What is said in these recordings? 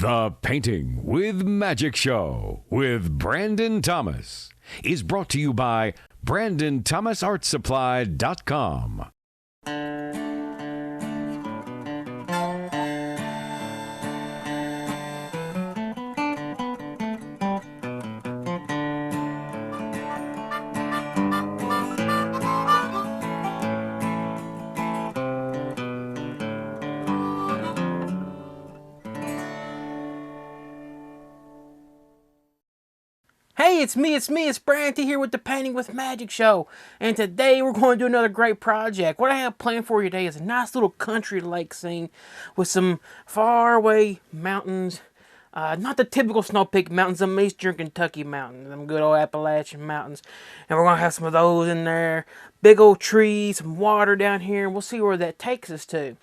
The Painting with Magic Show with Brandon Thomas is brought to you by BrandonThomasArtSupply.com. Hey, it's Brandon here with the Painting with Magic Show. And today we're going to do another great project. What I have planned for you today is a nice little country lake scene with some faraway mountains. Not the typical snow-peaked mountains, some eastern Kentucky mountains, them good old Appalachian mountains. And we're going to have some of those in there. Big old trees, some water down here, and we'll see where that takes us to.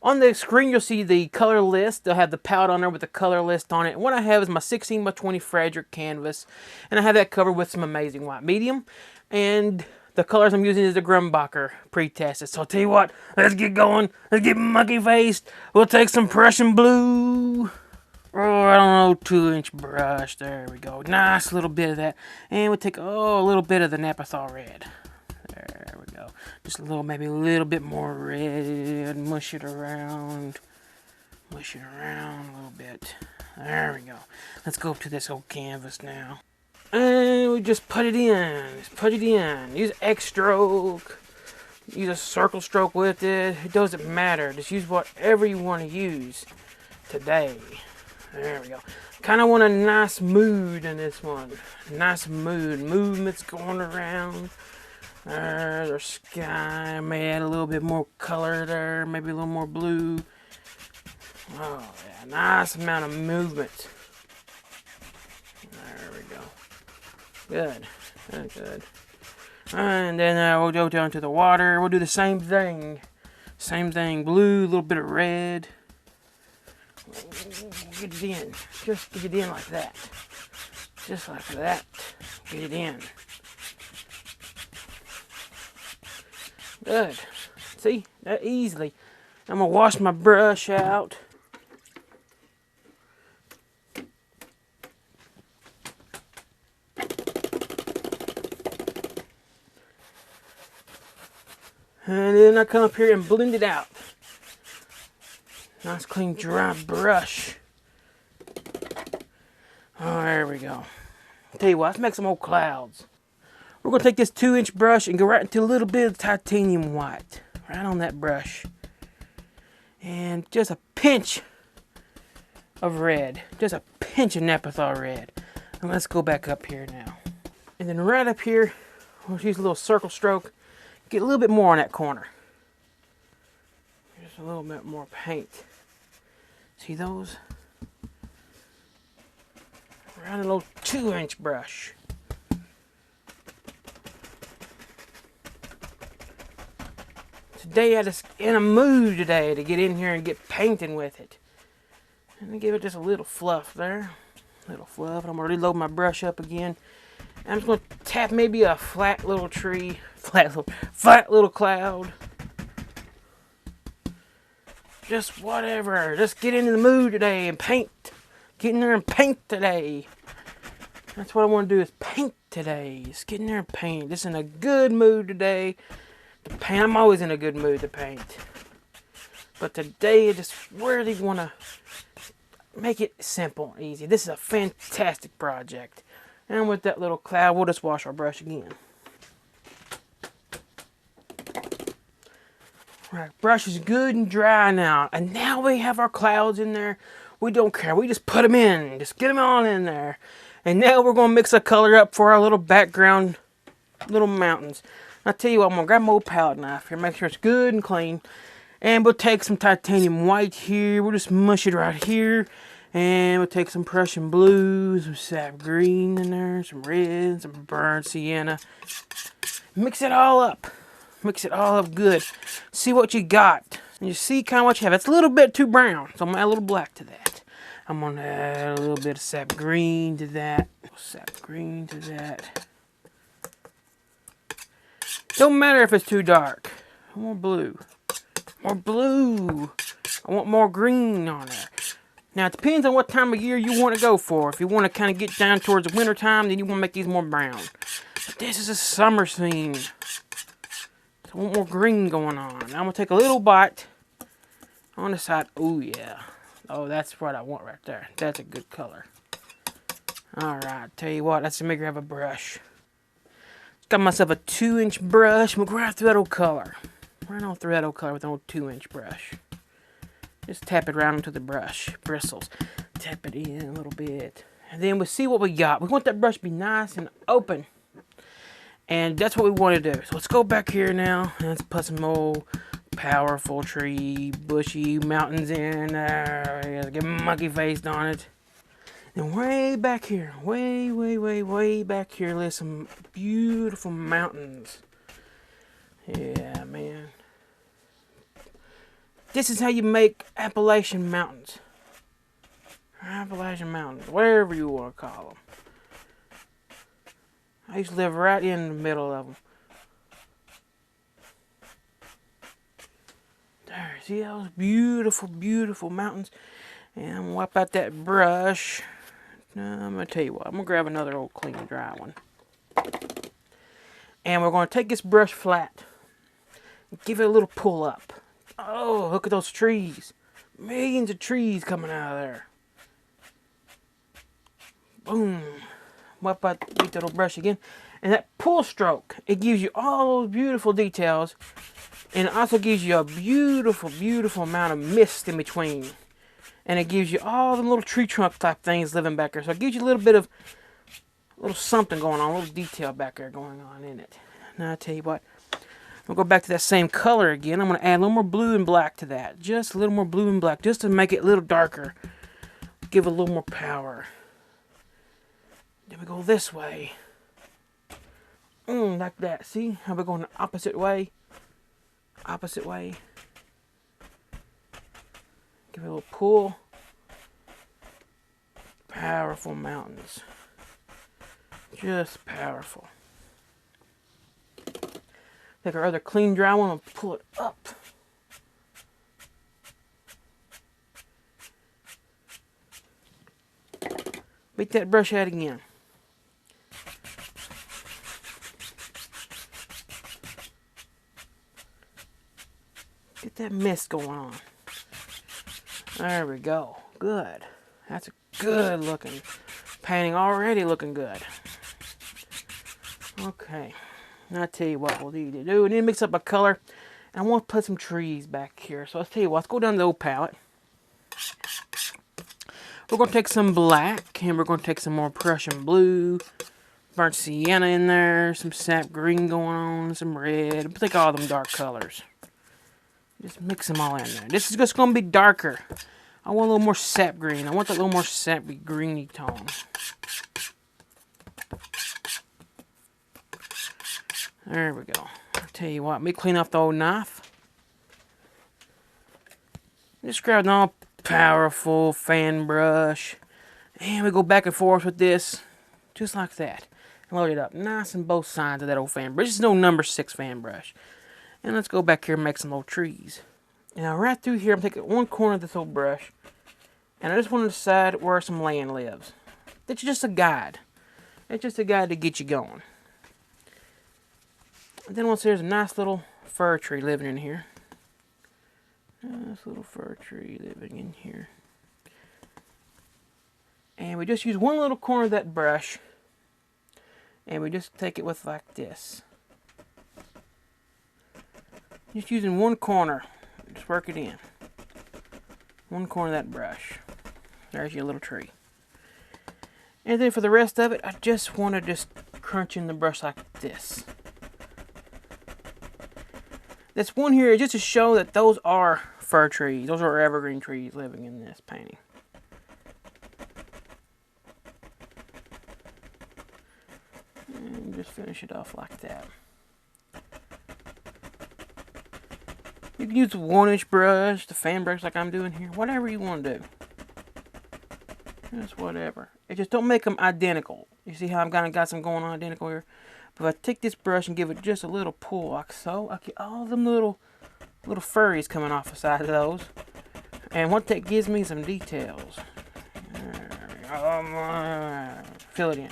On the screen, you'll see the color list. They'll have the palette on there with the color list on it. And what I have is my 16 by 20 Fredrix canvas. And I have that covered with some amazing white medium. And the colors I'm using is the Grumbacher pre-tested. So I'll tell you what, let's get going. Let's get monkey-faced. We'll take some Prussian blue. Oh, I don't know, 2-inch brush. There we go. Nice little bit of that. And we'll take, a little bit of the Napthol red. There we go. Just maybe a little bit more red. Mush it around. Mush it around a little bit. There we go. Let's go up to this old canvas now. And we just put it in. Just put it in. Use X stroke. Use a circle stroke with it. It doesn't matter. Just use whatever you want to use today. There we go. Kind of want a nice mood in this one. Nice mood. Movements going around. There's sky. I may add a little bit more color there. Maybe a little more blue. Oh, yeah. Nice amount of movement. There we go. Good. Good. And then we'll go down to the water. We'll do the same thing. Same thing. Blue, a little bit of red. Get it in. Just get it in like that. Just like that. Get it in. Good. See? That easily. I'm going to wash my brush out. And then I come up here and blend it out. Nice clean dry brush. Oh, there we go. Tell you what, let's make some old clouds. We're going to take this 2-inch brush and go right into a little bit of titanium white. Right on that brush. And just a pinch of red. Just a pinch of Napthol red. And let's go back up here now. And then right up here, we'll use a little circle stroke. Get a little bit more on that corner. Just a little bit more paint. See those? Around a little 2-inch brush. Today I just in a mood today to get in here and get painting with it. And give it just a little fluff there. Little fluff. I'm going to reload my brush up again. And I'm just going to tap maybe a flat little tree. Flat little cloud. Just whatever. Just get into the mood today and paint. Get in there and paint today. That's what I want to do is paint today. Just get in there and paint. Just in a good mood today. To paint. I'm always in a good mood to paint. But today I just really want to make it simple and easy. This is a fantastic project. And with that little cloud, we'll just wash our brush again. Right, brush is good and dry now. And now we have our clouds in there. We don't care. We just put them in. Just get them all in there. And now we're going to mix a color up for our little background, little mountains. I'll tell you what, I'm going to grab my old palette knife here. Make sure it's good and clean. And we'll take some titanium white here. We'll just mush it right here. And we'll take some Prussian blue, some sap green in there, some red, some burnt sienna. Mix it all up. Mix it all up good. See what you got. And you see kind of what you have. It's a little bit too brown, so I'm going to add a little black to that. I'm going to add a little bit of sap green to that. Sap green to that. Don't matter if it's too dark. More blue. More blue. I want more green on there. Now, it depends on what time of year you want to go for. If you want to kind of get down towards the winter time, then you want to make these more brown. But this is a summer scene. So I want more green going on. Now, I'm going to take a little bite on the side. Oh, yeah. Oh, that's what I want right there. That's a good color. Alright, tell you what, let's make her have a brush. Got myself a 2-inch brush. I'm going to grab through that old color. Right on through that old color with an old 2-inch brush. Just tap it around into the brush bristles. Tap it in a little bit. And then we'll see what we got. We want that brush to be nice and open. And that's what we want to do. So let's go back here now. And let's put some old powerful tree, bushy mountains in there. Get monkey faced on it. And way back here, way back here, there's some beautiful mountains. Yeah, man. This is how you make Appalachian mountains. Appalachian mountains, whatever you want to call them. I used to live right in the middle of them. There, see those beautiful, beautiful mountains? And I'm going to wipe out that brush. Now, I'm going to tell you what, I'm going to grab another old clean, dry one. And we're going to take this brush flat and give it a little pull up. Oh, look at those trees. Millions of trees coming out of there. Boom. Wipe out that little brush again. And that pull stroke, it gives you all those beautiful details. And it also gives you a beautiful, beautiful amount of mist in between. And it gives you all the little tree trunk type things living back there. So it gives you a little bit of, a little something going on, a little detail back there going on in it. Now I'll tell you what. We'll go back to that same color again. I'm going to add a little more blue and black to that. Just a little more blue and black. Just to make it a little darker. Give it a little more power. Then we go this way. Like that. See how we're going the opposite way? Opposite way. Give it a little pull. Powerful mountains. Just powerful. Take our other clean dry one and pull it up. Beat that brush out again. Get that mist going on. There we go. Good. That's a good looking painting, already looking good. Okay. I'll tell you what we'll need to do. We need to mix up a color. And I want to put some trees back here. So let's tell you what. Let's go down to the old palette. We're going to take some black. And we're going to take some more Prussian blue. Burnt sienna in there. Some sap green going on. Some red. We'll take all them dark colors. Just mix them all in there. This is just going to be darker. I want a little more sap green. I want that little more sappy greeny tone. There we go. I'll tell you what, let me clean off the old knife. Just grab an all powerful fan brush. And we go back and forth with this. Just like that. And load it up nice on both sides of that old fan brush. This is no number 6 fan brush. And let's go back here and make some little trees. Now right through here, I'm taking one corner of this old brush. And I just want to decide where some land lives. It's just a guide. It's just a guide to get you going. And then once there's a nice little fir tree living in here. Nice little fir tree living in here. And we just use one little corner of that brush. And we just take it with like this. Just using one corner. Just work it in. One corner of that brush. There's your little tree. And then for the rest of it, I just want to just crunch in the brush like this. This one here is just to show that those are fir trees. Those are evergreen trees living in this painting. And just finish it off like that. You can use a 1-inch brush, the fan brush like I'm doing here. Whatever you want to do. Just whatever. It just don't make them identical. You see how I've kind of got some going on identical here? But if I take this brush and give it just a little pull like so, I get all them little furries coming off the side of those. And what that gives me some details. Fill it in.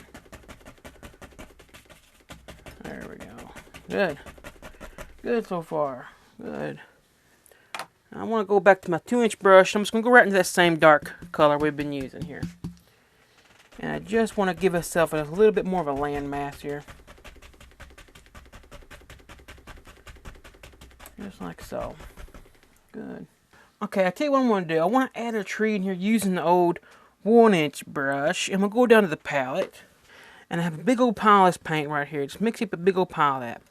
There we go. Good. Good so far. Good. I want to go back to my 2-inch brush. I'm just going to go right into that same dark color we've been using here. And I just want to give myself a little bit more of a land mass here. Just like so. Good. Okay, I tell you what I'm going to do. I want to add a tree in here using the old 1-inch brush. And we'll go down to the palette. And I have a big old pile of this paint right here. Just mix up a big old pile of that.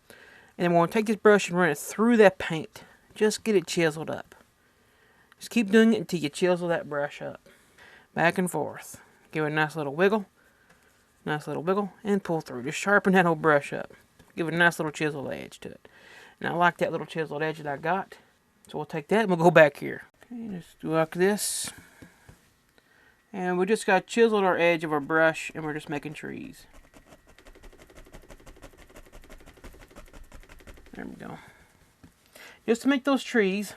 And then we're going to take this brush and run it through that paint. Just get it chiseled up. Just keep doing it until you chisel that brush up. Back and forth. Give it a nice little wiggle. Nice little wiggle. And pull through. Just sharpen that old brush up. Give it a nice little chiseled edge to it. And I like that little chiseled edge that I got. So we'll take that and we'll go back here. Okay, just do like this. And we just got chiseled our edge of our brush and we're just making trees. There we go. Just to make those trees,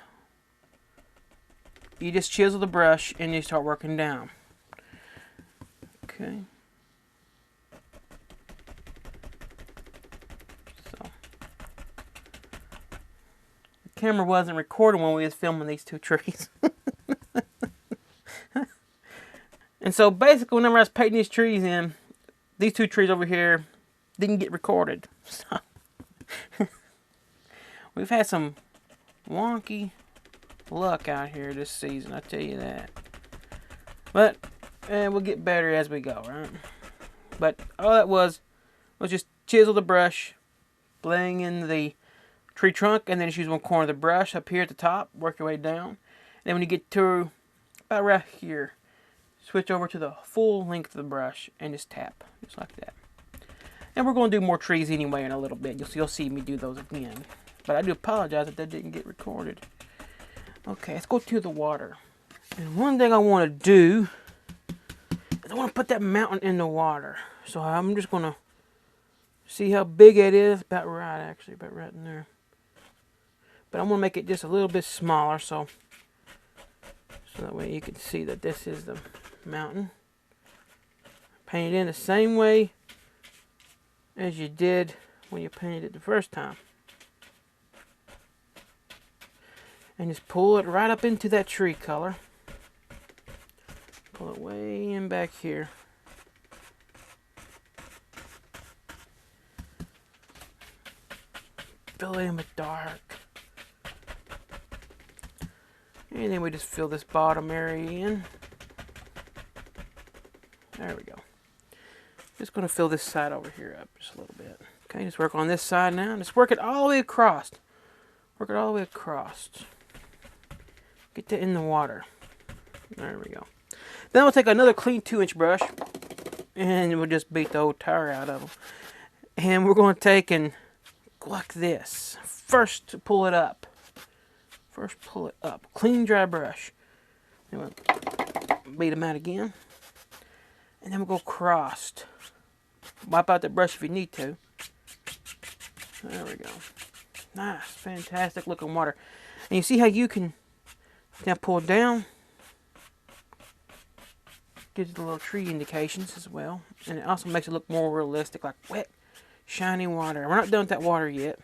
you just chisel the brush and you start working down. Okay. So. The camera wasn't recording when we was filming these two trees. And so basically whenever I was painting these trees in, these two trees over here didn't get recorded. So we've had some wonky luck out here this season, I tell you that. But we'll get better as we go, right? But all that was just chisel the brush, laying in the tree trunk, and then just use one corner of the brush up here at the top, work your way down. And then when you get to about right here, switch over to the full length of the brush and just tap, just like that. And we're going to do more trees anyway in a little bit. You'll see me do those again. But I do apologize if that didn't get recorded. Okay, let's go to the water. And one thing I want to do is I want to put that mountain in the water. So I'm just going to see how big it is. About right, actually. About right in there. But I'm going to make it just a little bit smaller so that way you can see that this is the mountain. Paint it in the same way as you did when you painted it the first time. And just pull it right up into that tree color. Pull it way in back here. Fill it in with dark. And then we just fill this bottom area in. There we go. Just going to fill this side over here up just a little bit. Okay, just work on this side now. Just work it all the way across. Work it all the way across. Get that in the water. There we go. Then we'll take another clean 2-inch brush and we'll just beat the old tire out of them. And we're going to take and go like this. First, pull it up. First, pull it up. Clean, dry brush. Then we'll beat them out again. And then we'll go crossed. Wipe out the brush if you need to. There we go. Nice, fantastic looking water. And you see how you can now pull it down. Gives you the little tree indications as well. And it also makes it look more realistic, like wet, shiny water. We're not done with that water yet,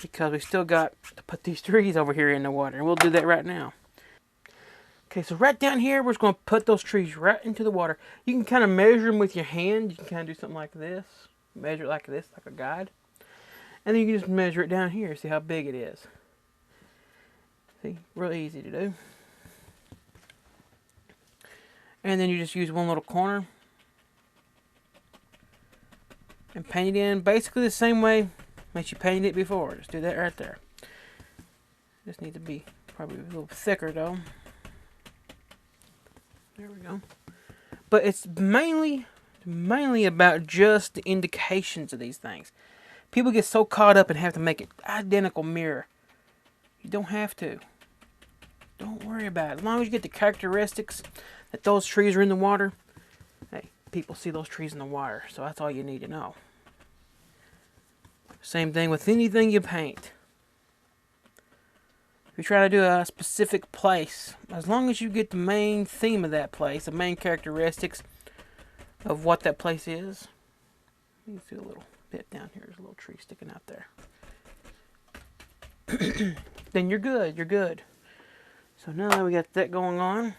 because we still got to put these trees over here in the water. And we'll do that right now. Okay, so right down here, we're just going to put those trees right into the water. You can kind of measure them with your hand. You can kind of do something like this. Measure it like this, like a guide. And then you can just measure it down here. See how big it is. See, real easy to do. And then you just use one little corner and paint it in basically the same way that you painted it before. Just do that right there. Just need to be probably a little thicker though. There we go. But it's mainly about just the indications of these things. People get so caught up and have to make it identical mirror. You don't have to. Don't worry about it. As long as you get the characteristics that those trees are in the water, hey, people see those trees in the water. So that's all you need to know. Same thing with anything you paint. If you're trying to do a specific place, as long as you get the main theme of that place, the main characteristics of what that place is. You can see a little bit down here. There's a little tree sticking out there. Then you're good. You're good. So now that we got that going on,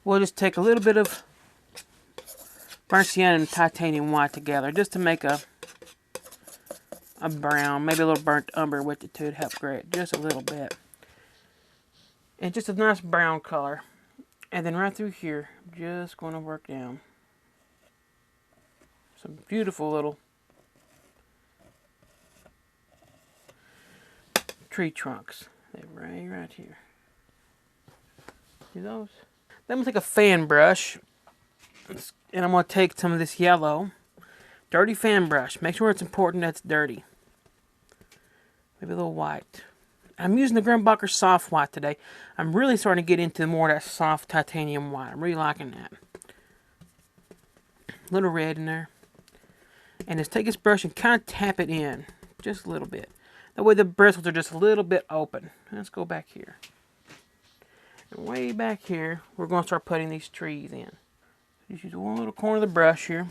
we'll just take a little bit of burnt sienna and titanium white together just to make a brown, maybe a little burnt umber with it too to help gray it just a little bit. And just a nice brown color. And then right through here, I'm just going to work down some beautiful little tree trunks. They're right here. See those? Then I'm going to take a fan brush, and I'm going to take some of this yellow, dirty fan brush. Make sure it's important that it's dirty. Maybe a little white. I'm using the Grumbacher soft white today. I'm really starting to get into more of that soft titanium white. I'm really liking that. A little red in there. And just take this brush and kind of tap it in. Just a little bit. That way the bristles are just a little bit open. Let's go back here. And way back here, we're going to start putting these trees in. Just use one little corner of the brush here.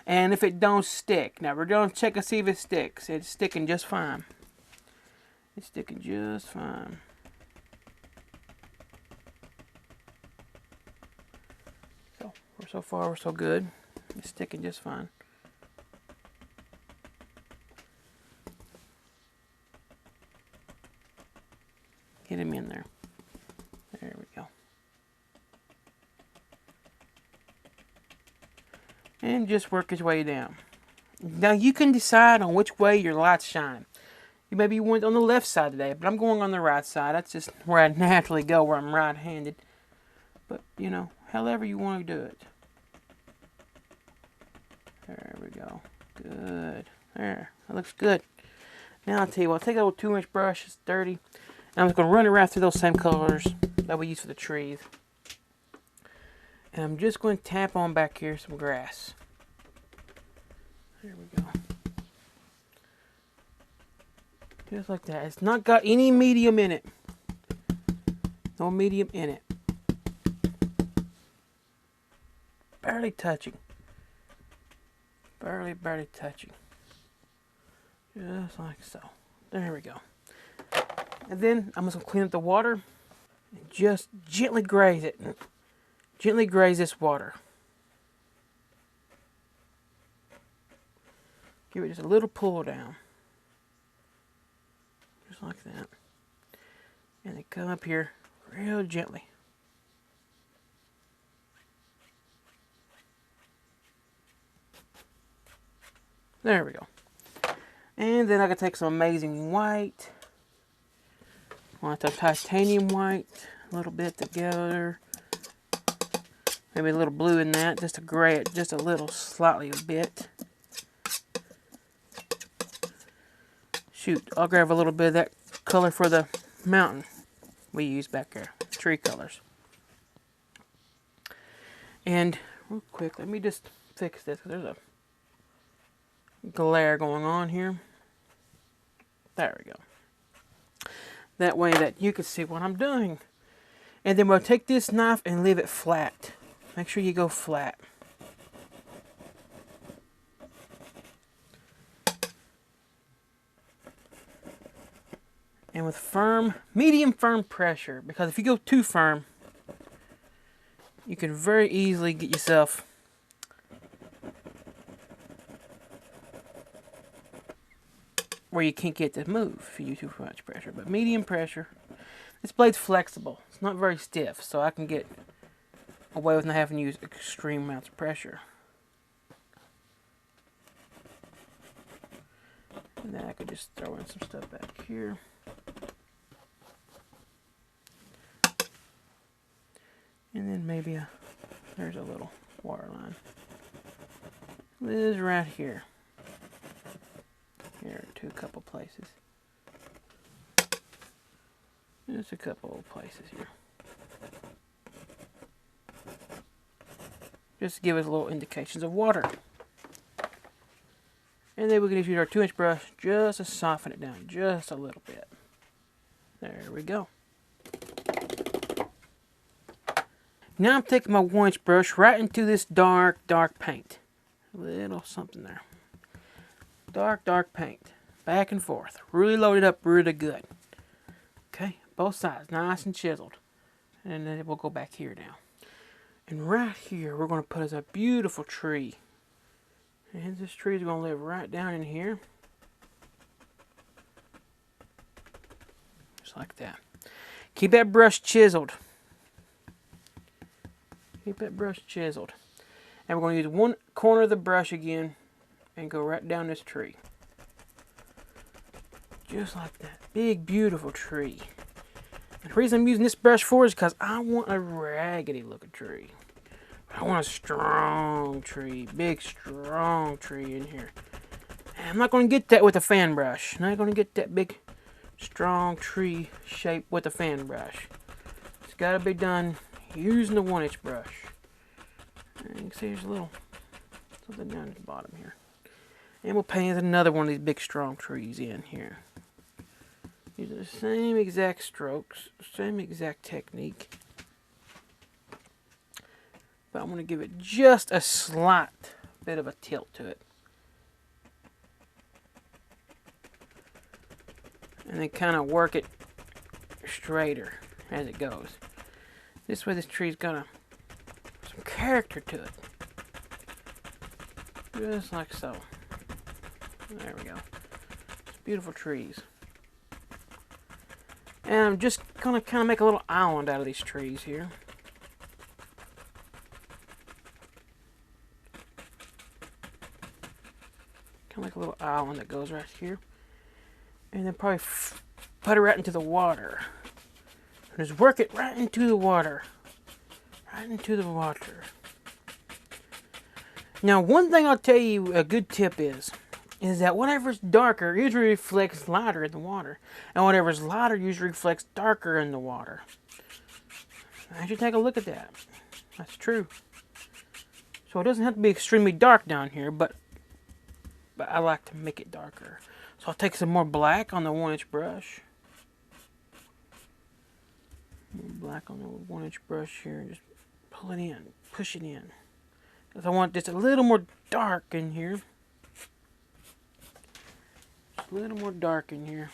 And if it don't stick, now we're going to check and see if it sticks. It's sticking just fine. It's sticking just fine. So far we're so good. It's sticking just fine. Get him in there. There we go. And just work his way down. Now you can decide on which way your light's shining. You maybe went on the left side today, but I'm going on the right side. That's just where I naturally go, where I'm right-handed. But, you know, however you want to do it. There we go. Good. There. That looks good. Now I'll tell you what. Take a little 2-inch brush. It's dirty. And I'm just going to run it right through those same colors that we use for the trees. And I'm just going to tap on back here some grass. There we go. Just like that. It's not got any medium in it. No medium in it. Barely touching. Barely touching. Just like so. There we go. And then I'm just going to clean up the water. And just gently graze it. Gently graze this water. Give it just a little pull down. Just like that. And then come up here real gently. There we go. And then I can take some amazing white. I want some titanium white. A little bit together. Maybe a little blue in that. Just to gray it just a little, slightly a bit. Shoot, I'll grab a little bit of that color for the mountain we use back there. Tree colors. And real quick, let me just fix this. There's a glare going on here. There we go. That way that you can see what I'm doing. And then we'll take this knife and leave it flat. Make sure you go flat. And with firm, medium firm pressure, because if you go too firm, you can very easily get yourself where you can't get to move if you use too much pressure. But medium pressure, this blade's flexible. It's not very stiff, so I can get away with not having to use extreme amounts of pressure. And then I could just throw in some stuff back here. And then maybe there's a little water line. This is right here. Here are a couple places. Just a couple of places here. Just to give us little indications of water. And then we can just use our 2-inch brush just to soften it down just a little bit. There we go. Now I'm taking my 1-inch brush right into this dark paint. A little something there. Dark paint. Back and forth. Really loaded up really good. Okay, both sides. Nice and chiseled. And then we'll go back here now. And right here, we're going to put as a beautiful tree. And this tree is going to live right down in here. Just like that. Keep that brush chiseled. Keep that brush chiseled. And we're going to use one corner of the brush again and go right down this tree. Just like that. Big, beautiful tree. And the reason I'm using this brush for is because I want a raggedy looking tree. I want a strong tree. Big, strong tree in here. And I'm not going to get that with a fan brush. I'm not going to get that big, strong tree shape with a fan brush. It's got to be done using the 1-inch brush. And you can see there's a little something down at the bottom here. And we'll paint another one of these big, strong trees in here. Using the same exact strokes, same exact technique. But I'm going to give it just a slight bit of a tilt to it. And then kind of work it straighter as it goes. This way this tree's got some character to it. Just like so. There we go. Beautiful trees. And I'm just going to kind of make a little island out of these trees here. Kind of like a little island that goes right here. And then probably put it right into the water. And just work it right into the water. Right into the water. Now, one thing I'll tell you a good tip is that whatever's darker usually reflects lighter in the water. And whatever's lighter usually reflects darker in the water. I should take a look at that. That's true. So it doesn't have to be extremely dark down here, but I like to make it darker. So I'll take some more black on the 1-inch brush. More black on the 1-inch brush here and just pull it in, push it in. Because I want just a little more dark in here. Just a little more dark in here.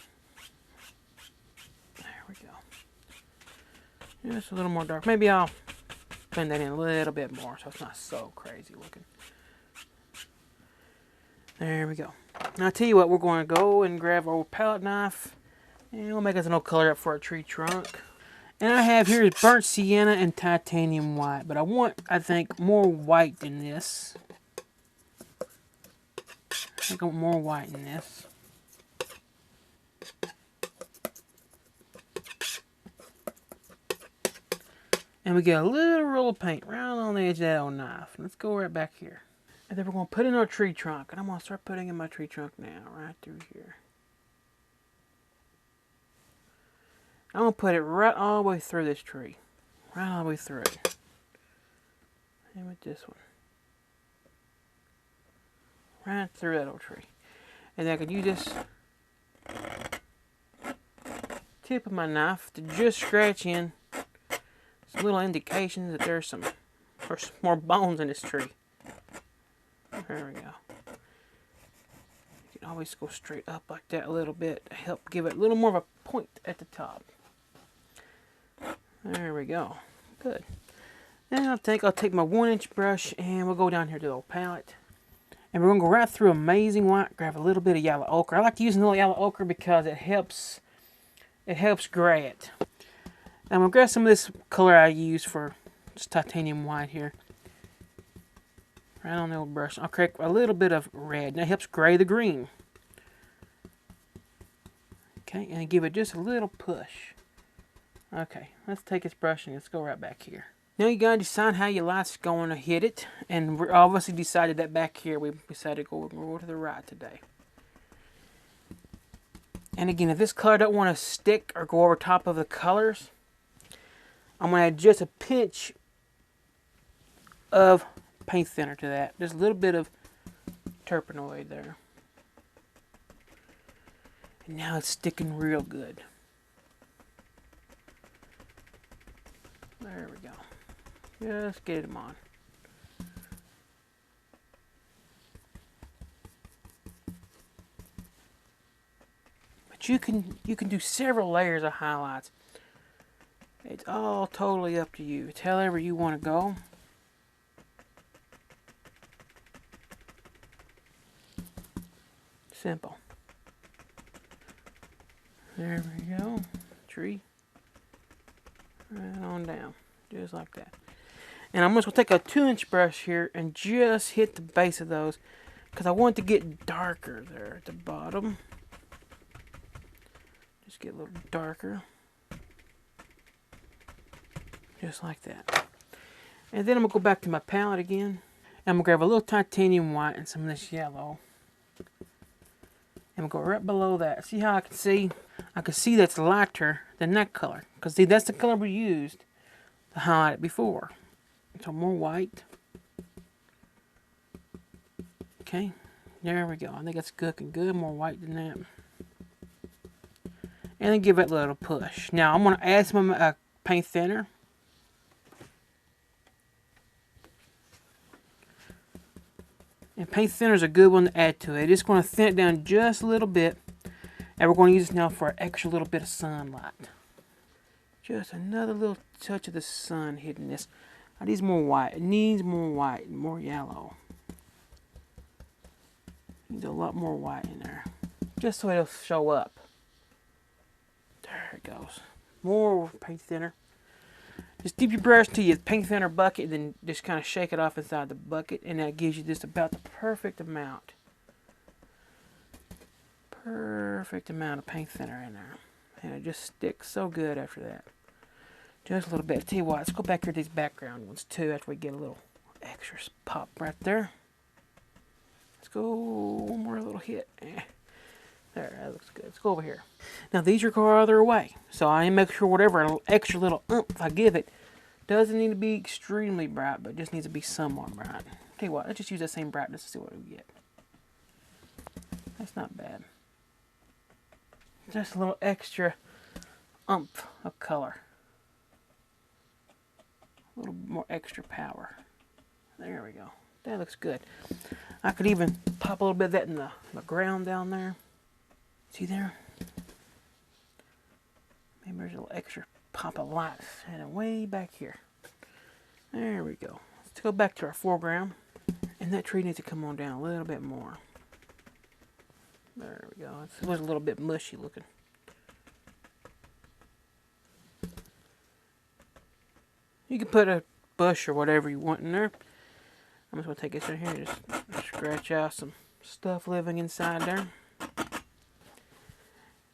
There we go. Just a little more dark. Maybe I'll blend that in a little bit more so it's not so crazy looking. There we go. Now I'll tell you what, we're going to go and grab our palette knife and we'll make us an old color up for our tree trunk. And I have here is burnt sienna and titanium white, but I want, I think, more white than this. I think I want more white than this. And we get a little roll of paint right on the edge of that old knife. Let's go right back here. And then we're going to put in our tree trunk. And I'm going to start putting in my tree trunk now, right through here. I'm going to put it right all the way through this tree. Right all the way through it. And with this one. Right through that old tree. And then I can use this tip of my knife to just scratch in some little indications that there's some more bones in this tree. There we go. You can always go straight up like that a little bit to help give it a little more of a point at the top. There we go. Good. Now I think I'll take my 1-inch brush and we'll go down here to the old palette. And we're going to go right through Amazing White, grab a little bit of yellow ochre. I like to use a little yellow ochre because it helps gray it. And I'm going to grab some of this color I use for just titanium white here. Right on the old brush. I'll crack a little bit of red. That helps gray the green. Okay, and give it just a little push. Okay, let's take this brush and let's go right back here. Now you gotta decide how your light's going to hit it. And we obviously decided that back here we decided to go to the right today. And again, if this color don't want to stick or go over top of the colors, I'm going to add just a pinch of paint thinner to that. Just a little bit of terpenoid there. And now it's sticking real good. There we go. Just get them on. But you can do several layers of highlights. It's all totally up to you. It's however you want to go. Simple. There we go. Tree. Right on down. Just like that. And I'm just going to take a 2-inch brush here and just hit the base of those, because I want it to get darker there at the bottom. Just get a little darker. Just like that. And then I'm going to go back to my palette again. And I'm going to grab a little titanium white and some of this yellow. And we'll go right below that. See how I can see? I can see that's lighter than that color. Because see, that's the color we used to highlight it before. So more white. Okay, there we go. I think that's looking good. More white than that. And then give it a little push. Now I'm going to add some paint thinner. And paint thinner is a good one to add to it. Just going to thin it down just a little bit. And we're going to use this now for an extra little bit of sunlight. Just another little touch of the sun hitting this. It needs more white. It needs more white and more yellow. Needs a lot more white in there. Just so it'll show up. There it goes. More paint thinner. Just dip your brush to your paint thinner bucket, and then just kind of shake it off inside the bucket, and that gives you just about the perfect amount. Perfect amount of paint thinner in there. And it just sticks so good after that. Just a little bit. Tell you what, let's go back here to these background ones too after we get a little extra pop right there. Let's go one more little hit. There, that looks good. Let's go over here. Now these are farther away, so I make sure whatever extra little oomph I give it doesn't need to be extremely bright, but just needs to be somewhat bright. Tell you what, let's just use that same brightness to see what we get. That's not bad. Just a little extra oomph of color. A little more extra power. There we go. That looks good. I could even pop a little bit of that in the ground down there. See there? Maybe there's a little extra pop of light and way back here. There we go. Let's go back to our foreground. And that tree needs to come on down a little bit more. There we go. It was a little bit mushy looking. You can put a bush or whatever you want in there. I'm just going to take this in here and just scratch out some stuff living inside there.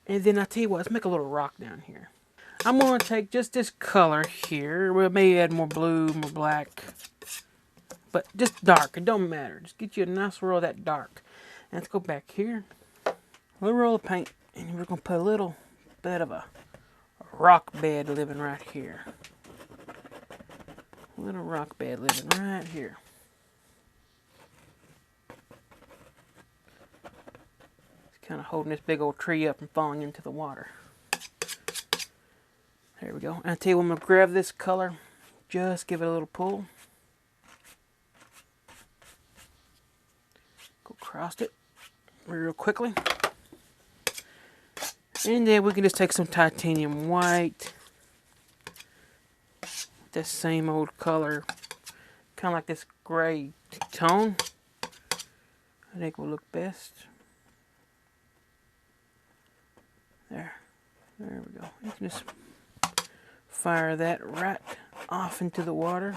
And then I tell you what, let's make a little rock down here. I'm going to take just this color here. We may add more blue, more black. But just dark. It don't matter. Just get you a nice roll of that dark. And let's go back here. A little roll of paint. And we're going to put a little bit of a rock bed living right here. A little rock bed living right here. It's kind of holding this big old tree up and falling into the water. There we go. And I tell you what, I'm going to grab this color. Just give it a little pull. Go across it real quickly. And then we can just take some titanium white. That same old color. Kind of like this gray tone. I think will look best. There. There we go. You can just fire that right off into the water.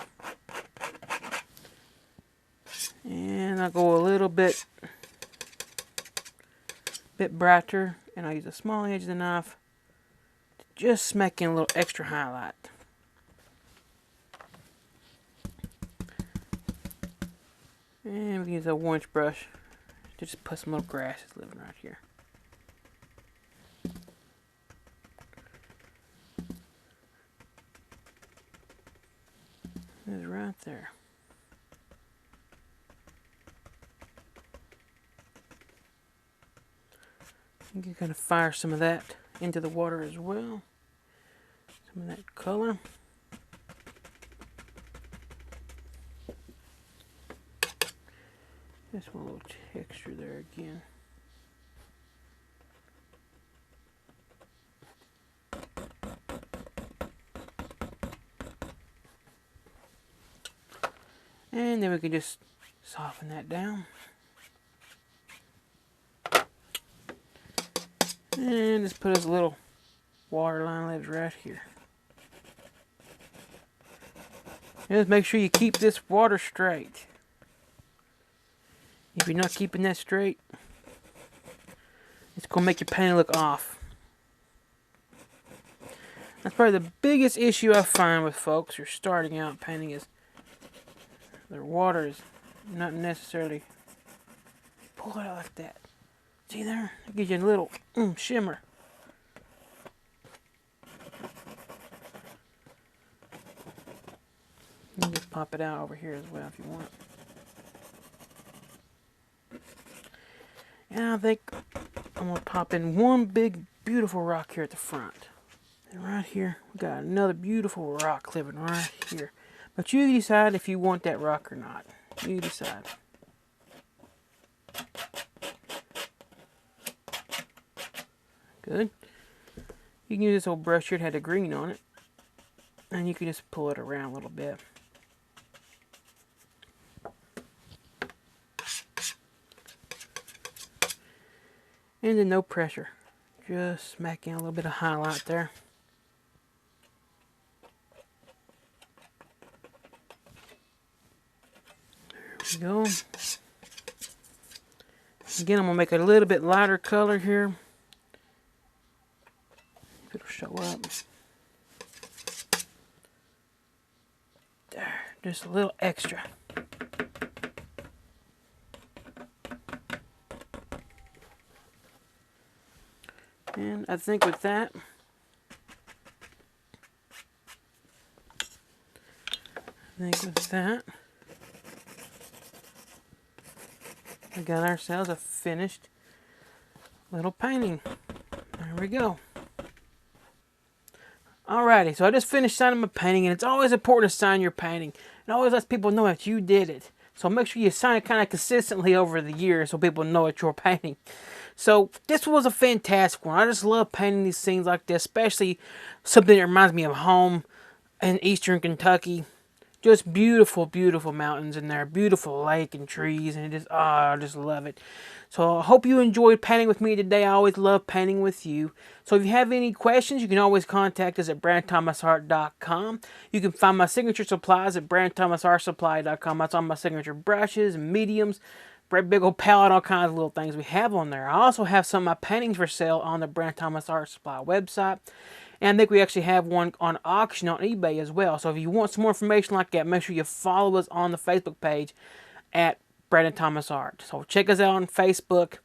And I'll go a little bit brighter, and I'll use a small edge of the knife to just smack in a little extra highlight. And we can use a 1-inch brush to just put some little grasses living right here. It's right there. You can kind of fire some of that into the water as well. Some of that color. Just want a little texture there again. And then we can just soften that down. And just put us a little waterline lives right here. And just make sure you keep this water straight. If you're not keeping that straight, it's going to make your painting look off. That's probably the biggest issue I find with folks who are starting out painting is their water is not necessarily... Pull it out like that. See there? It gives you a little shimmer. You can just pop it out over here as well if you want. And I think I'm going to pop in one big beautiful rock here at the front. And right here, we got another beautiful rock living right here. But you decide if you want that rock or not. You decide. Good. You can use this old brush here that had the green on it. And you can just pull it around a little bit. And then no pressure. Just smacking a little bit of highlight there. There we go. Again, I'm going to make it a little bit lighter color here. It'll show up. There, just a little extra. And I think with that, we got ourselves a finished little painting. There we go. Alrighty, so I just finished signing my painting, and it's always important to sign your painting. It always lets people know that you did it. So make sure you sign it kind of consistently over the years so people know it's your painting. So this was a fantastic one. I just love painting these scenes like this, especially something that reminds me of home in eastern Kentucky. Just beautiful, beautiful mountains in there, beautiful lake and trees, and I just love it. So I hope you enjoyed painting with me today. I always love painting with you. So if you have any questions, you can always contact us at brandthomasart.com. You can find my signature supplies at brandthomasartsupply.com. That's all my signature brushes, mediums, big old palette, all kinds of little things we have on there. I also have some of my paintings for sale on the Brand Thomas Art Supply website. And I think we actually have one on auction on eBay as well. So if you want some more information like that, make sure you follow us on the Facebook page at Brandon Thomas Art. So check us out on Facebook,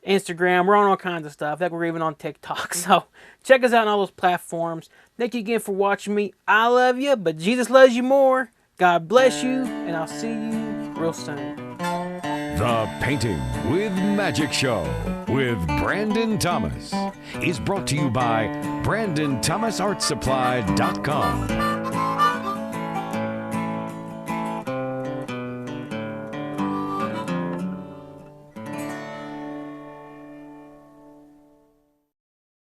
Instagram. We're on all kinds of stuff. I think we're even on TikTok. So check us out on all those platforms. Thank you again for watching me. I love you, but Jesus loves you more. God bless you, and I'll see you real soon. The Painting with Magic Show with Brandon Thomas is brought to you by BrandonThomasArtSupply.com.